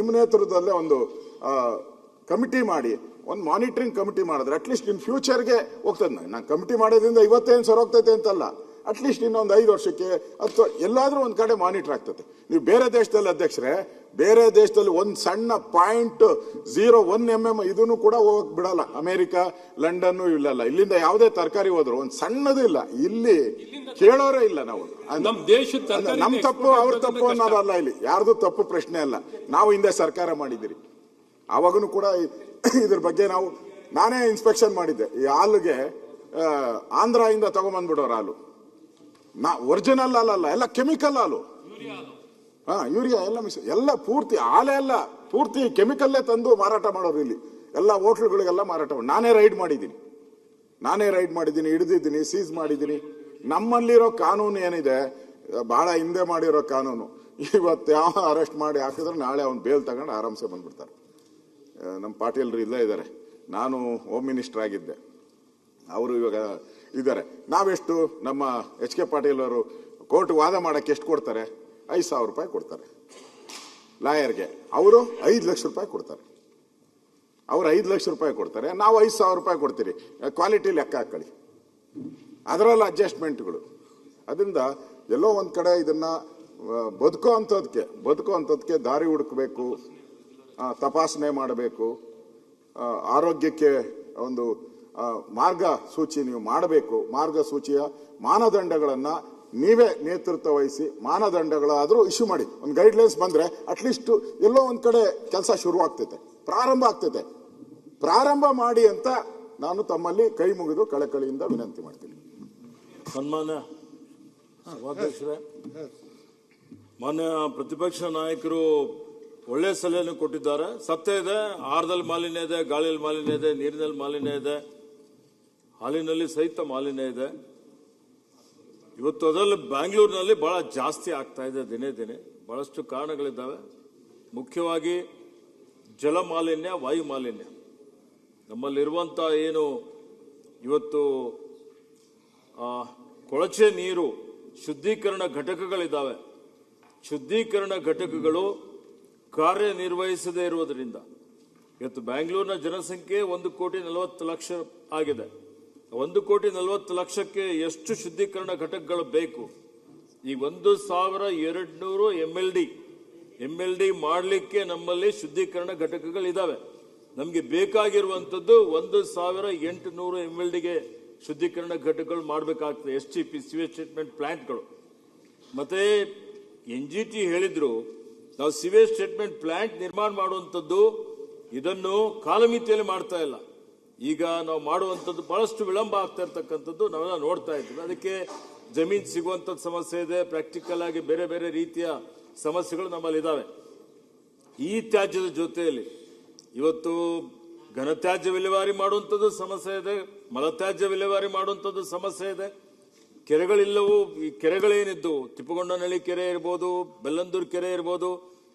ನಿಮ್ಮ ನೇತೃತ್ವದಲ್ಲೇ ಒಂದು ಕಮಿಟಿ ಮಾಡಿ ಒಂದು ಮಾನಿಟರಿಂಗ್ ಕಮಿಟಿ ಮಾಡಿದ್ರೆ ಅಟ್ಲೀಸ್ಟ್ ಇನ್ ಫ್ಯೂಚರ್ಗೆ ಹೋಗ್ತದೆ. ನಾನು ಕಮಿಟಿ ಮಾಡೋದ್ರಿಂದ ಇವತ್ತೇನು ಸರೋಗ್ತೈತೆ ಅಂತಲ್ಲ, ಅಟ್ಲೀಸ್ಟ್ ಇನ್ನೊಂದು 5 ವರ್ಷಕ್ಕೆ ಅಥವಾ ಎಲ್ಲಾದ್ರೂ ಒಂದು ಕಡೆ ಮಾನಿಟರ್ ಆಗ್ತದೆ. ನೀವು ಬೇರೆ ದೇಶದಲ್ಲಿ ಅಧ್ಯಕ್ಷರೇ, ಬೇರೆ ದೇಶದಲ್ಲಿ ಒಂದು ಸಣ್ಣ 0.01 mm ಇದನ್ನು ಕೂಡ ಹೋಗಕ್ ಬಿಡಲ್ಲ. ಅಮೆರಿಕ, ಲಂಡನ್ ಇಲ್ಲೆಲ್ಲ, ಇಲ್ಲಿಂದ ಯಾವುದೇ ತರಕಾರಿ ಹೋದ್ರು ಒಂದು ಸಣ್ಣದು ಇಲ್ಲ, ಇಲ್ಲಿ ಕೇಳೋರೇ ಇಲ್ಲ. ನಾವು ನಮ್ ತಪ್ಪು ಅವ್ರ ತಪ್ಪು ಅನ್ನೋದಲ್ಲ, ಇಲ್ಲಿ ಯಾರ್ದು ತಪ್ಪು ಪ್ರಶ್ನೆ ಅಲ್ಲ. ನಾವು ಹಿಂದೆ ಸರ್ಕಾರ ಮಾಡಿದ್ದೀರಿ, ಅವಾಗೂ ಕೂಡ ಇದ್ರ ಬಗ್ಗೆ ನಾನೇ ಇನ್ಸ್ಪೆಕ್ಷನ್ ಮಾಡಿದ್ದೆ. ಈ ಹಾಲಿಗೆ ಆಂಧ್ರದಿಂದ ತಗೊಂಬಂದ್ಬಿಡೋರು ಹಾಲು, ಒರಿಜಿನಲ್ ಹಾಲಲ್ಲ, ಎಲ್ಲ ಕೆಮಿಕಲ್ ಹಾಲು. ಯೂರಿಯಾ ಎಲ್ಲ ಎಲ್ಲ ಪೂರ್ತಿ ಹಾಲೇ ಅಲ್ಲ, ಪೂರ್ತಿ ಕೆಮಿಕಲ್ಲೇ ತಂದು ಮಾರಾಟ ಮಾಡೋರು ಇಲ್ಲಿ. ಎಲ್ಲ ಹೋಟ್ಲುಗಳಿಗೆಲ್ಲ ಮಾರಾಟ ಮಾಡಿ ನಾನೇ ರೈಡ್ ಮಾಡಿದ್ದೀನಿ, ಹಿಡಿದಿದ್ದೀನಿ, ಸೀಸ್ ಮಾಡಿದ್ದೀನಿ. ನಮ್ಮಲ್ಲಿರೋ ಕಾನೂನು ಏನಿದೆ, ಬಹಳ ಹಿಂದೆ ಮಾಡಿರೋ ಕಾನೂನು, ಇವತ್ತು ಯಾವ ಅರೆಸ್ಟ್ ಮಾಡಿ ಹಾಕಿದ್ರೆ ನಾಳೆ ಅವ್ನು ಬೇಲ್ ತಗೊಂಡು ಆರಾಮ್ಸೆ ಬಂದ್ಬಿಡ್ತಾರೆ. ನಮ್ಮ ಪಾಟೀಲ್ರು ಇಲ್ಲೇ ಇದ್ದಾರೆ, ನಾನು ಹೋಮ್ ಮಿನಿಸ್ಟರ್ ಆಗಿದ್ದೆ, ಅವರು ಇವಾಗ ಇದ್ದಾರೆ. ನಾವೆಷ್ಟು ನಮ್ಮ HK ಪಾಟೀಲ್ ಅವರು ಕೋರ್ಟ್ ವಾದ ಮಾಡಕ್ಕೆ ಎಷ್ಟು ಕೊಡ್ತಾರೆ? 5,000 ರೂಪಾಯಿ ಕೊಡ್ತಾರೆ ಲಾಯರ್ಗೆ, ಅವರು 5 ಲಕ್ಷ ರೂಪಾಯಿ ಕೊಡ್ತಾರೆ. ಅವ್ರು 5 ಲಕ್ಷ ರೂಪಾಯಿ ಕೊಡ್ತಾರೆ, ನಾವು 5,000 ರೂಪಾಯಿ ಕೊಡ್ತೀರಿ. ಕ್ವಾಲಿಟಿ ಲೆಕ್ಕ ಹಾಕೊಳ್ಳಿ, ಅದರಲ್ಲ ಅಡ್ಜಸ್ಟ್ಮೆಂಟ್ಗಳು. ಅದರಿಂದ ಎಲ್ಲೋ ಒಂದ್ ಕಡೆ ಇದನ್ನ ಬದುಕೋ ಅಂಥದ್ಕೆ ದಾರಿ ಹುಡುಕಬೇಕು, ತಪಾಸಣೆ ಮಾಡಬೇಕು, ಆರೋಗ್ಯಕ್ಕೆ ಒಂದು ಮಾರ್ಗಸೂಚಿ ನೀವು ಮಾಡಬೇಕು. ಮಾರ್ಗಸೂಚಿಯ ಮಾನದಂಡಗಳನ್ನ ನೀವೇ ನೇತೃತ್ವ ವಹಿಸಿ ಮಾನದಂಡಗಳಾದ್ರೂ ಇಶ್ಯೂ ಮಾಡಿ. ಒಂದು ಗೈಡ್ಲೈನ್ಸ್ ಬಂದ್ರೆ ಅಟ್ಲೀಸ್ಟ್ ಎಲ್ಲೋ ಒಂದ್ ಕಡೆ ಕೆಲಸ ಶುರು ಆಗ್ತೈತೆ, ಪ್ರಾರಂಭ ಮಾಡಿ ಅಂತ ನಾನು ತಮ್ಮಲ್ಲಿ ಕೈ ಮುಗಿದು ಕಳಕಳಿಯಿಂದ ವಿನಂತಿ ಮಾಡ್ತೀನಿ. ಸನ್ಮಾನ್ಯ ಸಭಾಧ್ಯಕ್ಷರೇ, ಮಾನ್ಯ ಪ್ರತಿಪಕ್ಷ ನಾಯಕರು ಒಳ್ಳೆ ಸಲಹೆಯನ್ನು ಕೊಟ್ಟಿದ್ದಾರೆ. ಸತ್ಯ ಇದೆ, ಆಹಾರದಲ್ಲಿ ಮಾಲಿನ್ಯ ಇದೆ, ಗಾಳಿಯಲ್ಲಿ ಮಾಲಿನ್ಯ ಇದೆ, ನೀರಿನಲ್ಲಿ ಮಾಲಿನ್ಯ ಇದೆ, ಹಾಲಿನಲ್ಲಿ ಸಹಿತ ಮಾಲಿನ್ಯ ಇದೆ. ಇವತ್ತು ಅದರಲ್ಲಿ ಬ್ಯಾಂಗ್ಳೂರಿನಲ್ಲಿ ಬಹಳ ಜಾಸ್ತಿ ಆಗ್ತಾ ಇದೆ ದಿನೇ ದಿನೇ. ಬಹಳಷ್ಟು ಕಾರಣಗಳಿದ್ದಾವೆ. ಮುಖ್ಯವಾಗಿ ಜಲ ಮಾಲಿನ್ಯ, ವಾಯು ಮಾಲಿನ್ಯ. ನಮ್ಮಲ್ಲಿರುವಂಥ ಏನು ಇವತ್ತು ಕೊಳಚೆ ನೀರು ಶುದ್ಧೀಕರಣ ಘಟಕಗಳಿದ್ದಾವೆ, ಶುದ್ಧೀಕರಣ ಘಟಕಗಳು ಕಾರ್ಯನಿರ್ವಹಿಸದೇ ಇರುವುದರಿಂದ ಇವತ್ತು ಬ್ಯಾಂಗ್ಳೂರಿನ ಜನಸಂಖ್ಯೆ 1,40,00,000 ಆಗಿದೆ. 1,40,00,000ಕ್ಕೆ ಎಷ್ಟು ಶುದ್ಧೀಕರಣ ಘಟಕಗಳು ಬೇಕು? ಈ 1,200 MLD ಮಾಡಲಿಕ್ಕೆ ನಮ್ಮಲ್ಲಿ ಶುದ್ಧೀಕರಣ ಘಟಕಗಳಿದ್ದಾವೆ. ನಮಗೆ ಬೇಕಾಗಿರುವಂಥದ್ದು 1,800 MLDಗೆ ಶುದ್ಧೀಕರಣ ಘಟಕಗಳು ಮಾಡಬೇಕಾಗ್ತದೆ. STP ಸಿವೇಜ್ ಟ್ರೀಟ್ಮೆಂಟ್ ಪ್ಲಾಂಟ್ಗಳು. ಮತ್ತೆ NGT ಹೇಳಿದ್ರು ನಾವು ಸಿವೇಜ್ ಟ್ರೀಟ್ಮೆಂಟ್ ಪ್ಲಾಂಟ್ ನಿರ್ಮಾಣ ಮಾಡುವಂಥದ್ದು ಇದನ್ನು ಕಾಲಮಿತಿಯಲ್ಲಿ ಮಾಡ್ತಾ ಇಲ್ಲ. ಈಗ ನಾವು ಮಾಡುವಂಥದ್ದು ಬಹಳಷ್ಟು ವಿಳಂಬ ಆಗ್ತಾ ಇರ್ತಕ್ಕಂಥದ್ದು ನಾವೆಲ್ಲ ನೋಡ್ತಾ ಇದ್ದೀವಿ. ಅದಕ್ಕೆ ಜಮೀನು ಸಿಗುವಂಥದ್ದು ಸಮಸ್ಯೆ ಇದೆ, ಪ್ರಾಕ್ಟಿಕಲ್ ಆಗಿ ಬೇರೆ ಬೇರೆ ರೀತಿಯ ಸಮಸ್ಯೆಗಳು ನಮ್ಮಲ್ಲಿ ಇದ್ದಾವೆ. ಈ ತ್ಯಾಜ್ಯದ ಜೊತೆಯಲ್ಲಿ ಇವತ್ತು ಘನತ್ಯಾಜ್ಯ ವಿಲೇವಾರಿ ಮಾಡುವಂಥದ್ದು ಸಮಸ್ಯೆ ಇದೆ, ಮಲತ್ಯಾಜ್ಯ ವಿಲೇವಾರಿ ಮಾಡುವಂಥದ್ದು ಸಮಸ್ಯೆ ಇದೆ. ಕೆರೆಗಳಿಲ್ಲವೂ, ಈ ಕೆರೆಗಳೇನಿದ್ದು ತಿಪ್ಪಗೊಂಡನಹಳ್ಳಿ ಕೆರೆ ಇರ್ಬೋದು, ಬೆಲ್ಲಂದೂರು ಕೆರೆ ಇರ್ಬೋದು,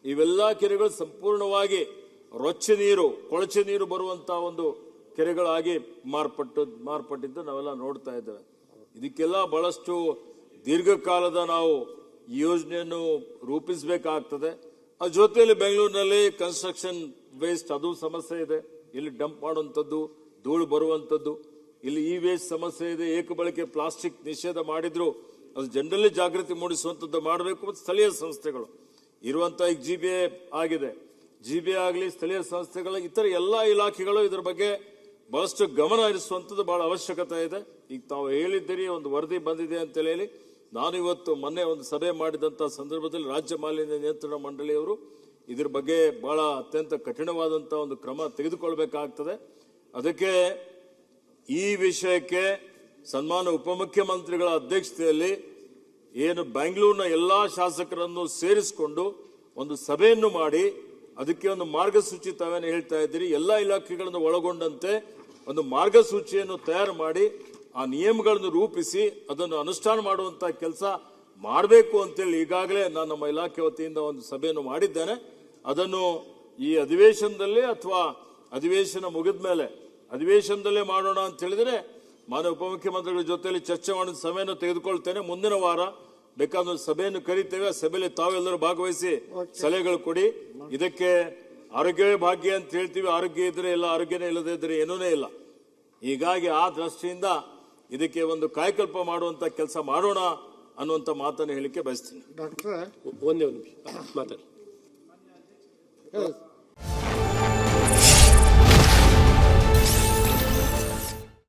ಇವೆಲ್ಲ ಕೆರೆಗಳು ಸಂಪೂರ್ಣವಾಗಿ ರೊಚ್ಚ ನೀರು, ಕೊಳಚೆ ನೀರು ಬರುವಂತಹ ಒಂದು ಕೆರೆಗಳಾಗಿ ಮಾರ್ಪಟ್ಟಿದ್ದು ನಾವೆಲ್ಲ ನೋಡ್ತಾ ಇದ್ದೇವೆ. ಇದಕ್ಕೆಲ್ಲ ಬಹಳಷ್ಟು ದೀರ್ಘಕಾಲದ ನಾವು ಈ ಯೋಜನೆಯನ್ನು ರೂಪಿಸಬೇಕಾಗ್ತದೆ. ಅದ್ರ ಜೊತೆಯಲ್ಲಿ ಬೆಂಗಳೂರಿನಲ್ಲಿ ಕನ್ಸ್ಟ್ರಕ್ಷನ್ ವೇಸ್ಟ್ ಅದು ಸಮಸ್ಯೆ ಇದೆ. ಇಲ್ಲಿ ಡಂಪ್ ಮಾಡುವಂಥದ್ದು, ಧೂಳು ಬರುವಂಥದ್ದು, ಇಲ್ಲಿ ಈ ವೇಸ್ಟ್ ಸಮಸ್ಯೆ ಇದೆ. ಏಕಬಳಕೆ ಪ್ಲಾಸ್ಟಿಕ್ ನಿಷೇಧ ಮಾಡಿದ್ರು ಅದು ಜನರಲ್ಲಿ ಜಾಗೃತಿ ಮೂಡಿಸುವಂಥದ್ದು ಮಾಡಬೇಕು. ಮತ್ತು ಸ್ಥಳೀಯ ಸಂಸ್ಥೆಗಳು ಇರುವಂತಹ ಈಗ GBA ಆಗಿದೆ, GBA ಆಗಲಿ, ಸ್ಥಳೀಯ ಸಂಸ್ಥೆಗಳ ಇತರ ಎಲ್ಲಾ ಇಲಾಖೆಗಳು ಇದರ ಬಗ್ಗೆ ಬಹಳಷ್ಟು ಗಮನ ಹರಿಸುವಂಥದ್ದು ಬಹಳ ಅವಶ್ಯಕತೆ ಇದೆ. ಈಗ ತಾವು ಹೇಳಿದ್ದೀರಿ ಒಂದು ವರದಿ ಬಂದಿದೆ ಅಂತ ಹೇಳಿ. ನಾನು ಇವತ್ತು ಮೊನ್ನೆ ಒಂದು ಸಭೆ ಮಾಡಿದಂತ ಸಂದರ್ಭದಲ್ಲಿ ರಾಜ್ಯ ಮಾಲಿನ್ಯ ನಿಯಂತ್ರಣ ಮಂಡಳಿಯವರು ಇದ್ರ ಬಗ್ಗೆ ಬಹಳ ಅತ್ಯಂತ ಕಠಿಣವಾದಂತಹ ಒಂದು ಕ್ರಮ ತೆಗೆದುಕೊಳ್ಬೇಕಾಗ್ತದೆ. ಅದಕ್ಕೆ ಈ ವಿಷಯಕ್ಕೆ ಸನ್ಮಾನ್ಯ ಉಪಮುಖ್ಯಮಂತ್ರಿಗಳ ಅಧ್ಯಕ್ಷತೆಯಲ್ಲಿ ಏನು ಬೆಂಗಳೂರಿನ ಎಲ್ಲಾ ಶಾಸಕರನ್ನು ಸೇರಿಸಿಕೊಂಡು ಒಂದು ಸಭೆಯನ್ನು ಮಾಡಿ ಅದಕ್ಕೆ ಒಂದು ಮಾರ್ಗಸೂಚಿ ತಾವೇನು ಹೇಳ್ತಾ ಇದ್ದೀರಿ, ಎಲ್ಲಾ ಇಲಾಖೆಗಳನ್ನು ಒಳಗೊಂಡಂತೆ ಒಂದು ಮಾರ್ಗಸೂಚಿಯನ್ನು ತಯಾರು ಮಾಡಿ ಆ ನಿಯಮಗಳನ್ನು ರೂಪಿಸಿ ಅದನ್ನು ಅನುಷ್ಠಾನ ಮಾಡುವಂತಹ ಕೆಲಸ ಮಾಡಬೇಕು ಅಂತೇಳಿ ಈಗಾಗಲೇ ನಾನು ನಮ್ಮ ಇಲಾಖೆ ವತಿಯಿಂದ ಒಂದು ಸಭೆಯನ್ನು ಮಾಡಿದ್ದೇನೆ. ಅದನ್ನು ಈ ಅಧಿವೇಶನದಲ್ಲಿ ಅಥವಾ ಅಧಿವೇಶನ ಮುಗಿದ ಮೇಲೆ ಅಧಿವೇಶನದಲ್ಲೇ ಮಾಡೋಣ ಅಂತ ಹೇಳಿದ್ರೆ ಮಾನ್ಯ ಉಪಮುಖ್ಯಮಂತ್ರಿಗಳ ಜೊತೆಯಲ್ಲಿ ಚರ್ಚೆ ಮಾಡಿದ ಸಮಯವನ್ನು ತೆಗೆದುಕೊಳ್ತೇನೆ. ಮುಂದಿನ ವಾರ ಬೇಕಾದ ಒಂದು ಸಭೆಯನ್ನು ಕರಿತೇವೆ. ಆ ಸಭೆಯಲ್ಲಿ ತಾವೆಲ್ಲರೂ ಭಾಗವಹಿಸಿ ಸಲಹೆಗಳು ಕೊಡಿ. ಇದಕ್ಕೆ ಆರೋಗ್ಯವೇ ಭಾಗ್ಯ ಅಂತ ಹೇಳ್ತೀವಿ. ಆರೋಗ್ಯ ಇದ್ರೆ ಇಲ್ಲ, ಆರೋಗ್ಯನೇ ಇಲ್ಲದೆ ಇದ್ರೆ ಏನೂನೇ ಇಲ್ಲ. ಹೀಗಾಗಿ ಆ ದೃಷ್ಟಿಯಿಂದ ಇದಕ್ಕೆ ಒಂದು ಕಾಯಕಲ್ಪ ಮಾಡುವಂತ ಕೆಲಸ ಮಾಡೋಣ ಅನ್ನುವಂತ ಮಾತನ್ನು ಹೇಳಿಕೆ ಬಯಸ್ತೀನಿ. ಡಾಕ್ಟರ್ ಒಂದೇ ಒಂದು ನಿಮಿಷ ಮಾತಾಡಿ.